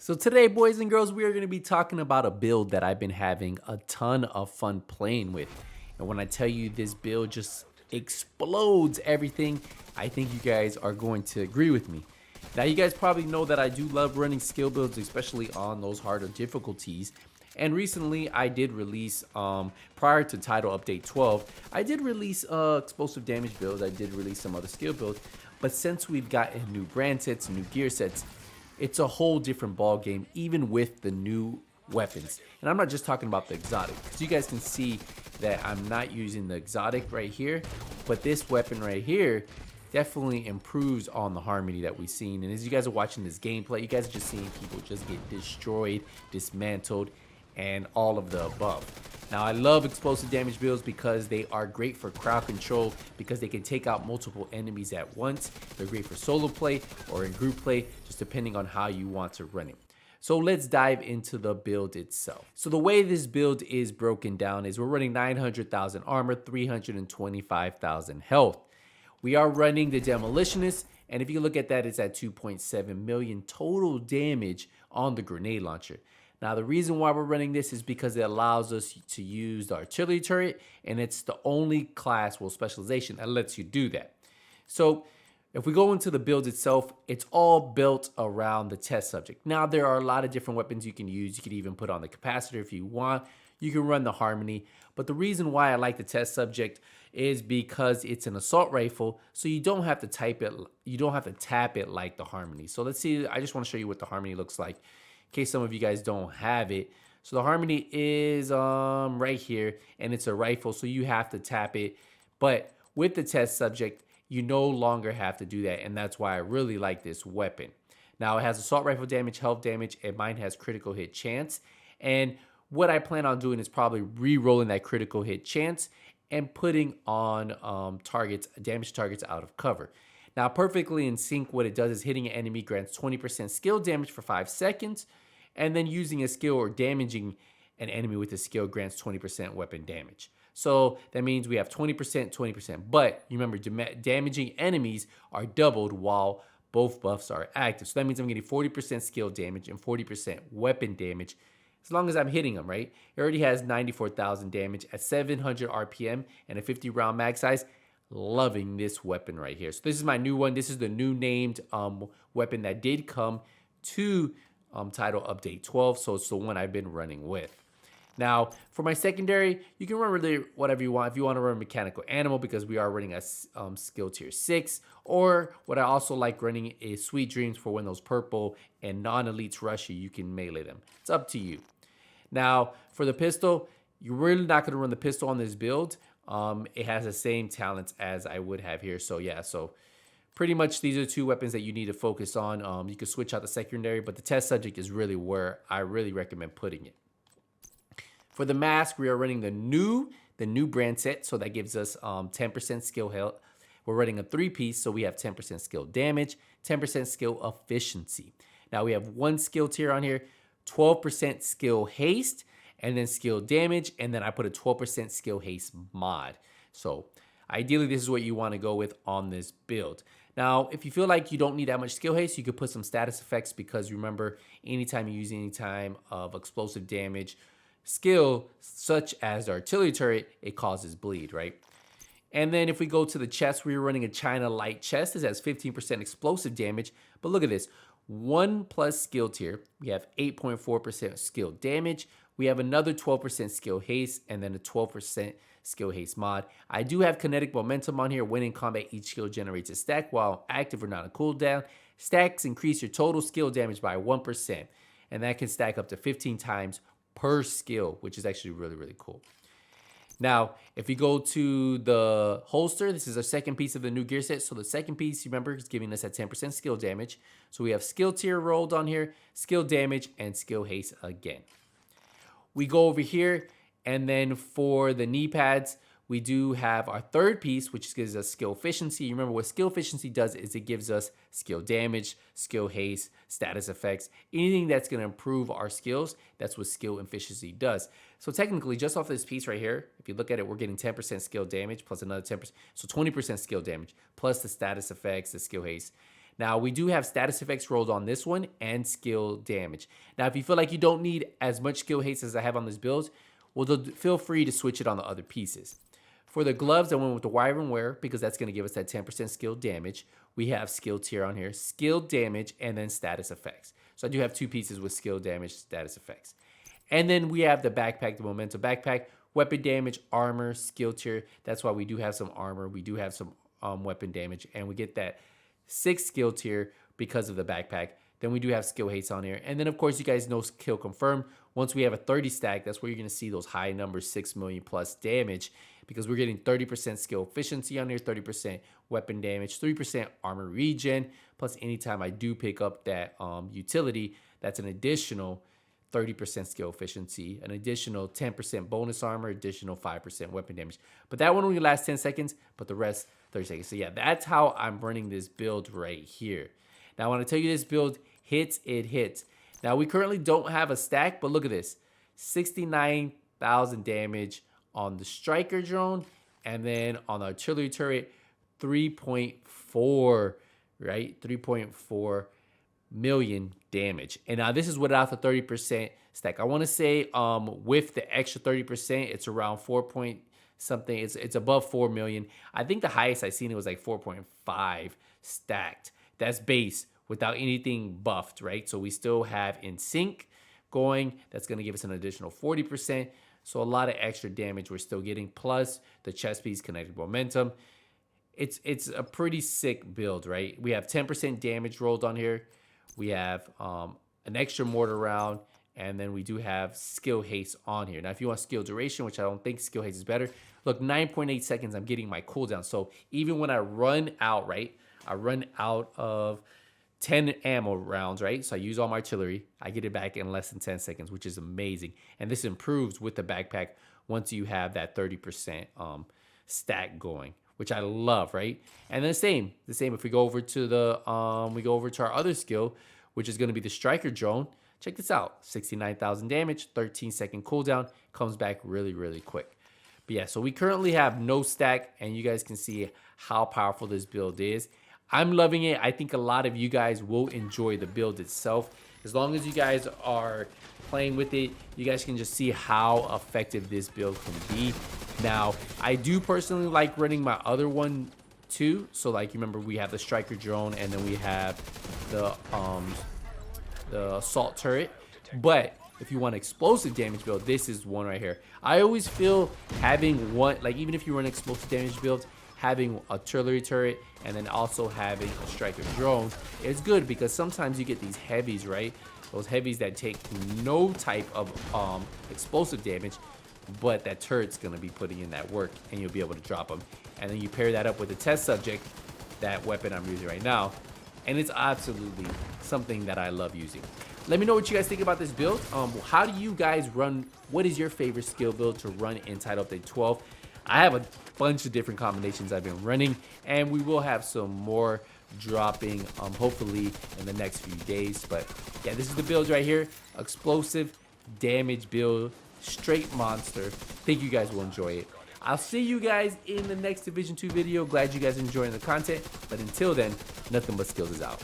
So today, boys and girls, we are going to be talking about a build that I've been having a ton of fun playing with. And when I tell you this build just explodes everything, I think you guys are going to agree with me. Now, you guys probably know that I do love running skill builds, especially on those harder difficulties. And recently, I did release, prior to Title Update 12, I did release explosive damage builds. I did release some other skill builds. But since we've gotten new brand sets, new gear sets, it's a whole different ball game, even with the new weapons. And I'm not just talking about the exotic, because you guys can see that I'm not using the exotic right here, but this weapon right here definitely improves on the harmony that we've seen. And as you guys are watching this gameplay, you guys are just seeing people just get destroyed, dismantled, and all of the above. Now, I love explosive damage builds because they are great for crowd control, because they can take out multiple enemies at once. They're great for solo play or in group play, just depending on how you want to run it. So let's dive into the build itself. So the way this build is broken down is we're running 900,000 armor, 325,000 health. We are running the Demolitionist, and if you look at that, it's at 2.7 million total damage on the grenade launcher. Now, the reason why we're running this is because it allows us to use the artillery turret, and it's the only class, well, specialization that lets you do that. So if we go into the build itself, it's all built around the test subject. Now, there are a lot of different weapons you can use. You could even put on the capacitor if you want. You can run the harmony. But the reason why I like the test subject is because it's an assault rifle, so you don't have to type it, you don't have to tap it like the harmony. So let's see, I just want to show you what the harmony looks like, in case some of you guys don't have it. So the harmony is right here, and it's a rifle, so you have to tap it. But with the test subject, you no longer have to do that, and that's why I really like this weapon. Now, it has assault rifle damage, health damage, and mine has critical hit chance. And what I plan on doing is probably re-rolling that critical hit chance and putting on damage targets out of cover. Now, perfectly in sync, what it does is hitting an enemy grants 20% skill damage for 5 seconds, and then using a skill or damaging an enemy with a skill grants 20% weapon damage. So that means we have 20%, 20%. But you remember, damaging enemies are doubled while both buffs are active. So that means I'm getting 40% skill damage and 40% weapon damage as long as I'm hitting them, right? It already has 94,000 damage at 700 RPM and a 50 round mag size. Loving this weapon right here. So this is my new one. This is the new named weapon that did come to Title Update 12. So it's the one I've been running with. Now, for my secondary, you can run really whatever you want. If you want to run Mechanical Animal, because we are running a skill tier 6, or what I also like running is Sweet Dreams for when those purple and non-elites rush you, you can melee them. It's up to you. Now, for the pistol, you're really not going to run the pistol on this build. It has the same talents as I would have here. So yeah, so pretty much these are two weapons that you need to focus on. You can switch out the secondary, but the test subject is really where I really recommend putting it. For the mask, we are running the new brand set, so that gives us 10% skill health. We're running a 3-piece, so we have 10% skill damage, 10% skill efficiency. Now we have one skill tier on here, 12% skill haste, and then skill damage, and then I put a 12% skill haste mod. So ideally, this is what you want to go with on this build. Now, if you feel like you don't need that much skill haste, you could put some status effects, because remember, anytime you use any time of explosive damage skill, such as the artillery turret, it causes bleed, right? And then if we go to the chest, we're running a China light chest. This has 15% explosive damage, but look at this. 1+ skill tier, we have 8.4% skill damage. We have another 12% skill haste, and then a 12% skill haste mod. I do have kinetic momentum on here. When in combat, each skill generates a stack while active or not a cooldown. Stacks increase your total skill damage by 1%, and that can stack up to 15 times per skill, which is actually really, really cool. Now, if you go to the holster, this is our second piece of the new gear set. So the second piece, remember, is giving us that 10% skill damage. So we have skill tier rolled on here, skill damage, and skill haste again. We go over here, and then for the knee pads, we do have our third piece, which gives us skill efficiency. Remember, what skill efficiency does is it gives us skill damage, skill haste, status effects, anything that's going to improve our skills. That's what skill efficiency does. So technically, just off this piece right here, if you look at it, we're getting 10% skill damage plus another 10%. So 20% skill damage plus the status effects, the skill haste. Now, we do have status effects rolled on this one and skill damage. Now, if you feel like you don't need as much skill haste as I have on this build, well, feel free to switch it on the other pieces. For the gloves, I went with the Wyvern Wear because that's going to give us that 10% skill damage. We have skill tier on here, skill damage, and then status effects. So I do have 2 pieces with skill damage, status effects. And then we have the backpack, the Momentum backpack, weapon damage, armor, skill tier. That's why we do have some armor. We do have some weapon damage, and we get that 6 skill tier because of the backpack. Then we do have skill haste on here. And then, of course, you guys know kill confirm. Once we have a 30 stack, that's where you're going to see those high numbers, 6 million plus damage, because we're getting 30% skill efficiency on here, 30% weapon damage, 3% armor regen. Plus, anytime I do pick up that utility, that's an additional 30% skill efficiency, an additional 10% bonus armor, additional 5% weapon damage. But that one only lasts 10 seconds, but the rest 30 seconds. So yeah, that's how I'm running this build right here. Now, when I tell you this build hits, it hits. Now, we currently don't have a stack, but look at this. 69,000 damage on the striker drone, and then on the artillery turret, 3.4, right? 3.4 million damage. And now this is without the 30% stack. I want to say with the extra 30%, it's around 4 point something. It's above 4 million. I think the highest I seen it was like 4.5 stacked. That's base without anything buffed, right? So we still have in sync going. That's going to give us an additional 40%. So a lot of extra damage we're still getting, plus the chest piece, kinetic momentum. It's a pretty sick build, right? We have 10% damage rolled on here. We have an extra mortar round, and then we do have skill haste on here. Now, if you want skill duration, which I don't think skill haste is better, look, 9.8 seconds, I'm getting my cooldown. So even when I run out, right, I run out of 10 ammo rounds, right? So I use all my artillery. I get it back in less than 10 seconds, which is amazing. And this improves with the backpack once you have that 30% stack going, which I love, right? And then the same if we go over to the our other skill, which is going to be the striker drone. Check this out. 69,000 damage, 13-second cooldown, comes back really, really quick. But yeah, so we currently have no stack, and you guys can see how powerful this build is. I'm loving it. I think a lot of you guys will enjoy the build itself. As long as you guys are playing with it, you guys can just see how effective this build can be. Now, I do personally like running my other one too. So like, you remember we have the striker drone, and then we have the assault turret. But if you want explosive damage build, this is one right here. I always feel having one, like even if you run explosive damage build, having a artillery turret and then also having a striker drone is good, because sometimes you get these heavies, right? Those heavies that take no type of explosive damage, but that turret's gonna be putting in that work, and you'll be able to drop them. And then you pair that up with the test subject, that weapon I'm using right now, and it's absolutely something that I love using. Let me know what you guys think about this build. How do you guys run? What is your favorite skill build to run in Untitled Update 12? I have a bunch of different combinations I've been running, and we will have some more dropping hopefully in the next few days. But yeah, this is the build right here. Explosive damage build, straight monster. Think you guys will enjoy it. I'll see you guys in the next Division 2 video. Glad you guys are enjoying the content, but until then, nothing but skills is out.